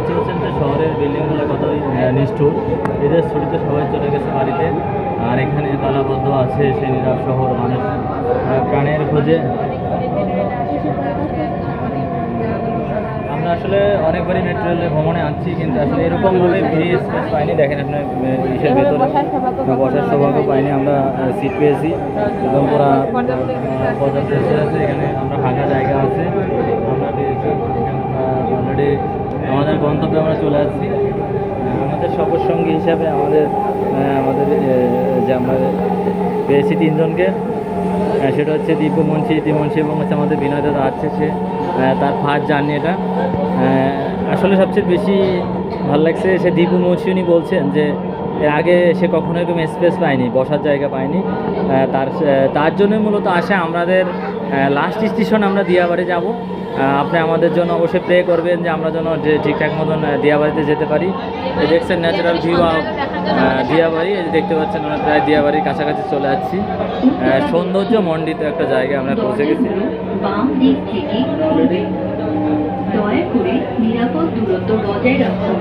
দেখতে পাচ্ছেন যে শহরের বিল্ডিংগুলো কত নিষ্ঠুর। এদের ছুটিতে সবাই চলে গেছে বাড়িতে, আর এখানে তালাবদ্ধ আছে সেই নীরব শহর। মানুষ প্রাণের খোঁজে। আমরা আসলে অনেকবারই মেট্রো রেলে ভ্রমণে আনছি, কিন্তু আসলে এরকমভাবে ফ্রি স্পেস পাইনি। দেখেন আপনার ইসের ভেতরে বসার সৌভাগ্য পাইনি। আমরা সিট পেয়েছি একদম পুরা পর্যাপ্ত আছে। এখানে আমরা ফাঁকা জায়গা আছে আমরা পেয়েছি। অলরেডি আমাদের গন্তব্যে আমরা চলে আসছি। আমাদের সফর সঙ্গী হিসাবে আমাদের আমাদের যে আমরা পেয়েছি তিনজনকে, সেটা হচ্ছে দীপমঞ্চী এবং হচ্ছে আমাদের বিনয় দাদা আছে। সে তার ফার্স্ট জার্নি এটা। আসলে সবচেয়ে বেশি ভালো লাগছে সে দীপমঞ্চী উনি বলছেন যে এর আগে সে কখনো এরকম স্পেস পায়নি, বসার জায়গা পায়নি। তার জন্য মূলত আসে আমাদের লাস্ট স্টেশন আমরা দিয়াবাড়ি যাব। আপনি আমাদের জন্য অবশ্যই প্রে করবেন যে আমরা যেন যে ঠিকঠাক মতন দিয়াবাড়িতে যেতে পারি। এই দেখছেন ন্যাচারাল ভিউ অফ দিয়াবাড়ি। এই দেখতে পাচ্ছেন আমরা প্রায় দিয়াবাড়ির কাছাকাছি চলে যাচ্ছি। সৌন্দর্য মণ্ডিত একটা জায়গায় আমরা পৌঁছে গেছি। দয়া করে নিরাপদ দূরত্ব বজায় রাখুন।